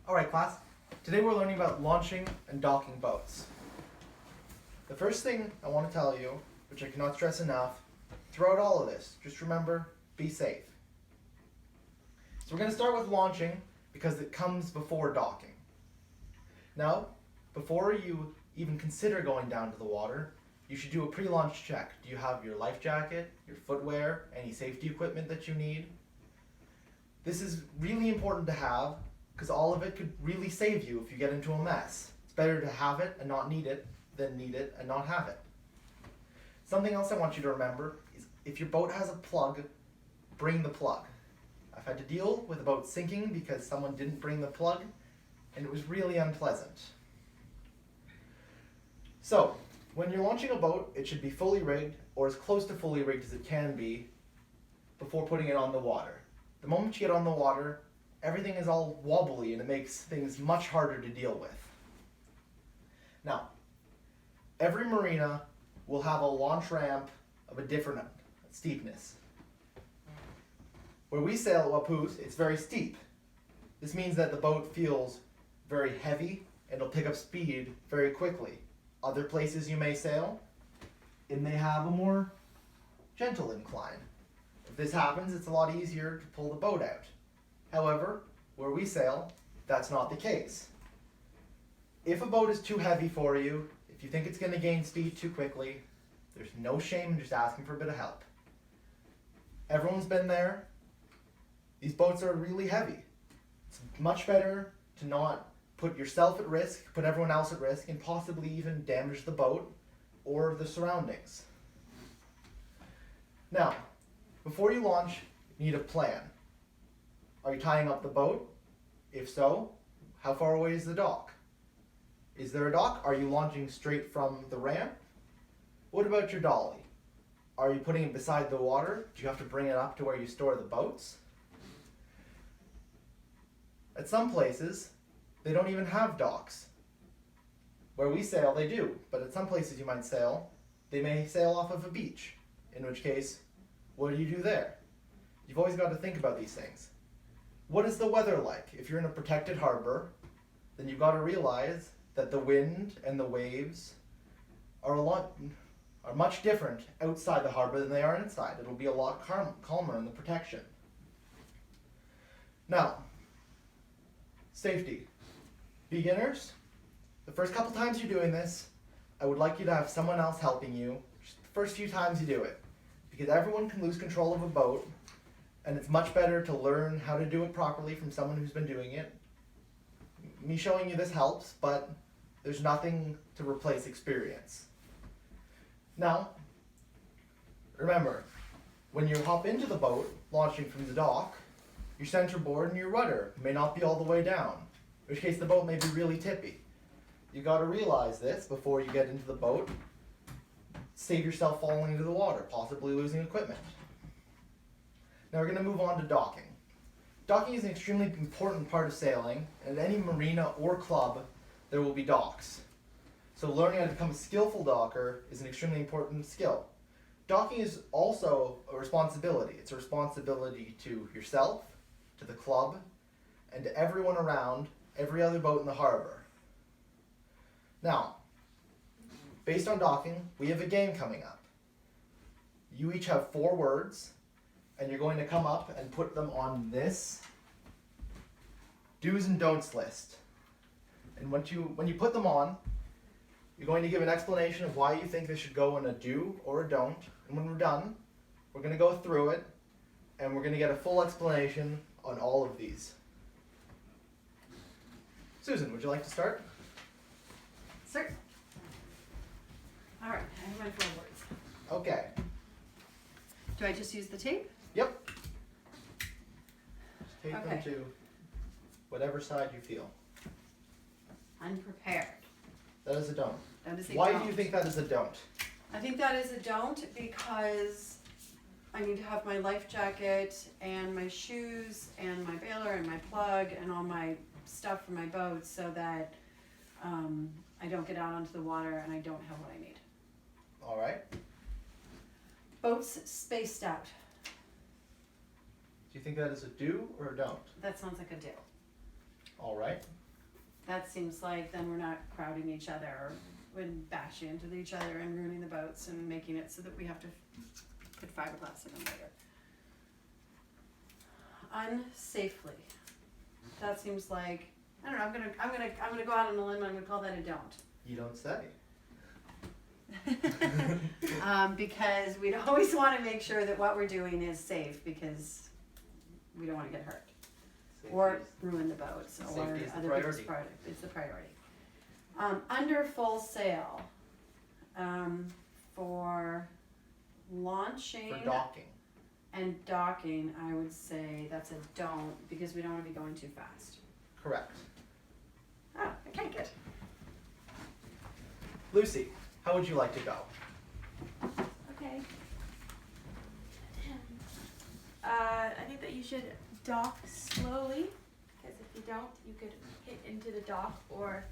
Alright class, today we're learning about launching and docking boats. The first thing I want to tell you, which I cannot stress enough, throughout all of this, just remember, be safe. So we're going to start with launching because it comes before docking. Now, before you even consider going down to the water, you should do a pre-launch check. Do you have your life jacket, your footwear, any safety equipment that you need? This is really important to have because all of it could really save you if you get into a mess. It's better to have it and not need it than need it and not have it. Something else I want you to remember is if your boat has a plug, bring the plug. I've had to deal with a boat sinking because someone didn't bring the plug and it was really unpleasant. So, when you're launching a boat, it should be fully rigged or as close to fully rigged as it can be before putting it on the water. The moment you get on the water, everything is all wobbly and it makes things much harder to deal with. Now, every marina will have a launch ramp of a different steepness. Where we sail at Wapoos, it's very steep. This means that the boat feels very heavy and it'll pick up speed very quickly. Other places you may sail, it may have a more gentle incline. If this happens, it's a lot easier to pull the boat out. However, where we sail, that's not the case. If a boat is too heavy for you, if you think it's going to gain speed too quickly, there's no shame in just asking for a bit of help. Everyone's been there. These boats are really heavy. It's much better to not put yourself at risk, put everyone else at risk, and possibly even damage the boat or the surroundings. Now, before you launch, you need a plan. Are you tying up the boat? If so, how far away is the dock? Is there a dock? Are you launching straight from the ramp? What about your dolly? Are you putting it beside the water? Do you have to bring it up to where you store the boats? At some places, they don't even have docks. Where we sail, they do, but at some places you might sail, they may sail off of a beach, in which case, what do you do there? You've always got to think about these things. What is the weather like? If you're in a protected harbor, then you've got to realize that the wind and the waves are much different outside the harbor than they are inside. It'll be a lot calmer in the protection. Now, safety. Beginners, the first couple times you're doing this, I would like you to have someone else helping you just the first few times you do it. Because everyone can lose control of a boat, and it's much better to learn how to do it properly from someone who's been doing it. Me showing you this helps, but there's nothing to replace experience. Now, remember, when you hop into the boat, launching from the dock, your centerboard and your rudder may not be all the way down, in which case the boat may be really tippy. You got to realize this before you get into the boat. Save yourself falling into the water, possibly losing equipment. Now we're going to move on to docking. Docking is an extremely important part of sailing, and at any marina or club, there will be docks. So learning how to become a skillful docker is an extremely important skill. Docking is also a responsibility. It's a responsibility to yourself, to the club, and to everyone around, every other boat in the harbor. Now, based on docking, we have a game coming up. You each have 4 words, and you're going to come up and put them on this do's and don'ts list. And when you put them on, you're going to give an explanation of why you think they should go in a do or a don't. And when we're done, we're going to go through it, and we're going to get a full explanation on all of these. Susan, would you like to start? Sir. All right, I have my 4 words. Okay. Do I just use the tape? Yep. Just take them Okay. to whatever side you feel. Unprepared. That is a don't. That is a Why don't. do you think that is a don't? I think that is a don't because I need to have my life jacket and my shoes and my baler and my plug and all my stuff for my boat so that I don't get out onto the water and I don't have what I need. All right. Boats spaced out. Do you think that is a do or a don't? That sounds like a do. All right. That seems like then we're not crowding each other and bashing into each other and ruining the boats and making it so that we have to put fiberglass in them later. Unsafely. That seems like, I don't know, I'm gonna go out on a limb and I'm gonna call that a don't. You don't say. Because we'd always want to make sure that what we're doing is safe because we don't want to get hurt or ruin the boats or Safety is the other people's priority. product. It's the priority. Under full sail, for launching For docking. and docking, I would say that's a don't because we don't want to be going too fast. Correct. Oh, okay, good. Lucy, how would you like to go? Okay. I think that you should dock slowly, because if you don't, you could hit into the dock or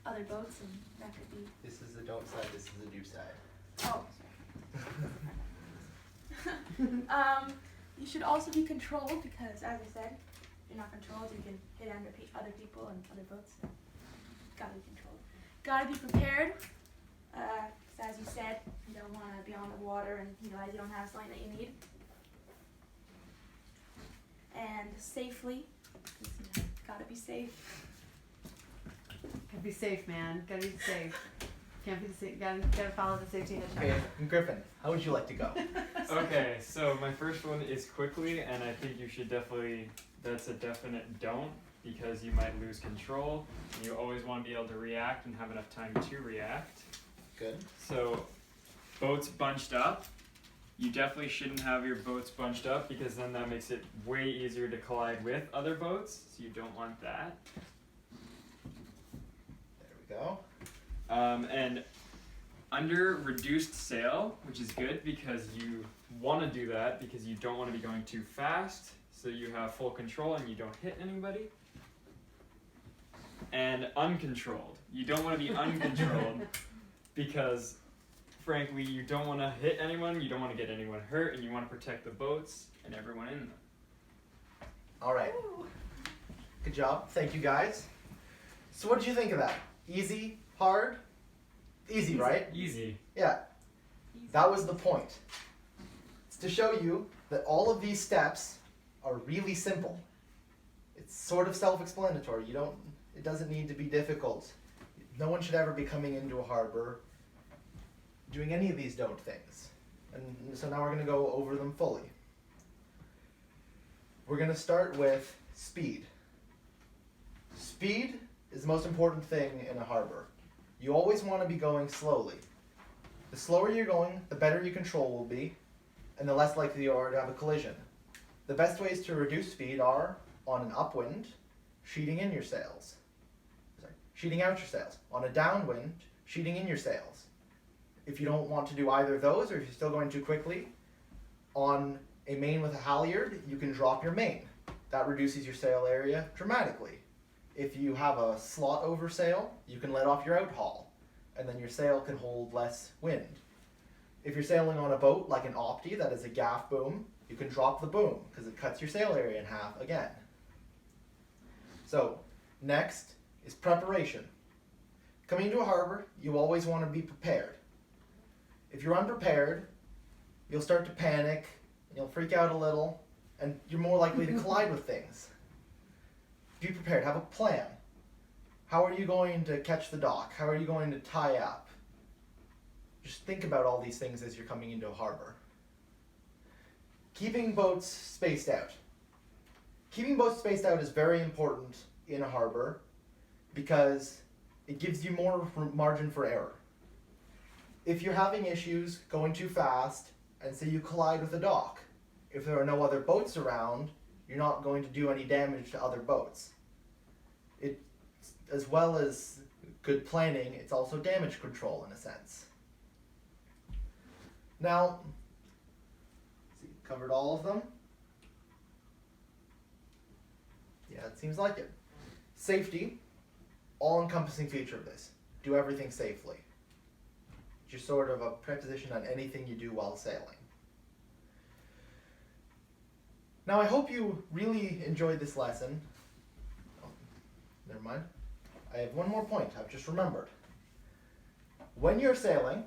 other boats, and that could be. This is the don't side, this is the do side. Oh, sorry. You should also be controlled, because as I said, if you're not controlled, you can hit under other people and other boats. So gotta be controlled. Gotta be prepared. Because as you said, you don't want to be on the water and you realize you don't have something that you need. And safely, 'cause, you know, gotta be safe. Gotta be safe, man. Gotta be safe. Can't be safe. Gotta follow the safety Okay, Griffin, how would you like to go? Okay, so my first one is quickly, and I think you should definitely, that's a definite don't, because you might lose control. You always want to be able to react and have enough time to react. Good. So, boats bunched up. You definitely shouldn't have your boats bunched up because then that makes it way easier to collide with other boats, so you don't want that. There we go. And under reduced sail, which is good because you want to do that because you don't want to be going too fast, so you have full control and you don't hit anybody. And uncontrolled. You don't want to be uncontrolled because, frankly, you don't want to hit anyone, you don't want to get anyone hurt, and you want to protect the boats and everyone in them. All right. Good job. Thank you, guys. So what did you think of that? Easy? Hard? Easy, right? Easy. Yeah. That was the point. It's to show you that all of these steps are really simple. It's sort of self-explanatory. It doesn't need to be difficult. No one should ever be coming into a harbor doing any of these don't things. And so now we're going to go over them fully. We're going to start with speed. Speed is the most important thing in a harbor. You always want to be going slowly. The slower you're going, the better your control will be, and the less likely you are to have a collision. The best ways to reduce speed are on an upwind, sheeting in your sails. Sheeting out your sails. On a downwind, sheeting in your sails. If you don't want to do either of those, or if you're still going too quickly, on a main with a halyard, you can drop your main. That reduces your sail area dramatically. If you have a slot over sail, you can let off your outhaul, and then your sail can hold less wind. If you're sailing on a boat like an opti, that is a gaff boom, you can drop the boom, because it cuts your sail area in half again. So, next is preparation. Coming into a harbor, you always want to be prepared. If you're unprepared, you'll start to panic, you'll freak out a little, and you're more likely to collide with things. Be prepared, have a plan. How are you going to catch the dock? How are you going to tie up? Just think about all these things as you're coming into a harbor. Keeping boats spaced out. Keeping boats spaced out is very important in a harbor because it gives you more margin for error. If you're having issues going too fast and say you collide with a dock, if there are no other boats around, you're not going to do any damage to other boats. It, as well as good planning, it's also damage control in a sense. Now, see, covered all of them? Yeah, it seems like it. Safety, all-encompassing feature of this. Do everything safely. Just sort of a preposition on anything you do while sailing. Now I hope you really enjoyed this lesson. never mind. I have one more point I've just remembered. When you're sailing,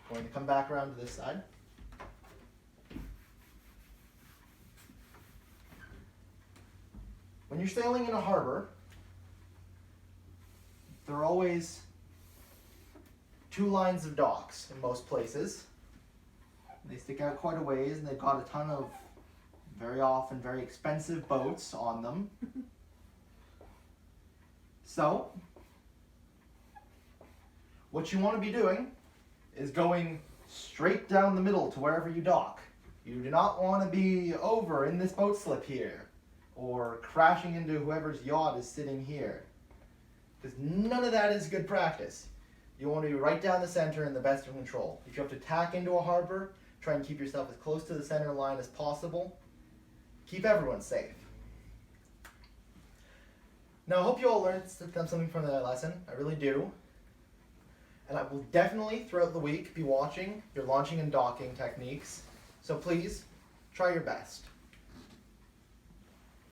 going to come back around to this side. When you're sailing in a harbor, there are always two lines of docks in most places. They stick out quite a ways, and they've got a ton of very often very expensive boats on them. So, what you want to be doing is going straight down the middle to wherever you dock. You do not want to be over in this boat slip here, or crashing into whoever's yacht is sitting here. Because none of that is good practice. You want to be right down the center and the best of control. If you have to tack into a harbor, try and keep yourself as close to the center line as possible. Keep everyone safe. Now, I hope you all learned something from that lesson. I really do. And I will definitely, throughout the week, be watching your launching and docking techniques. So please, try your best.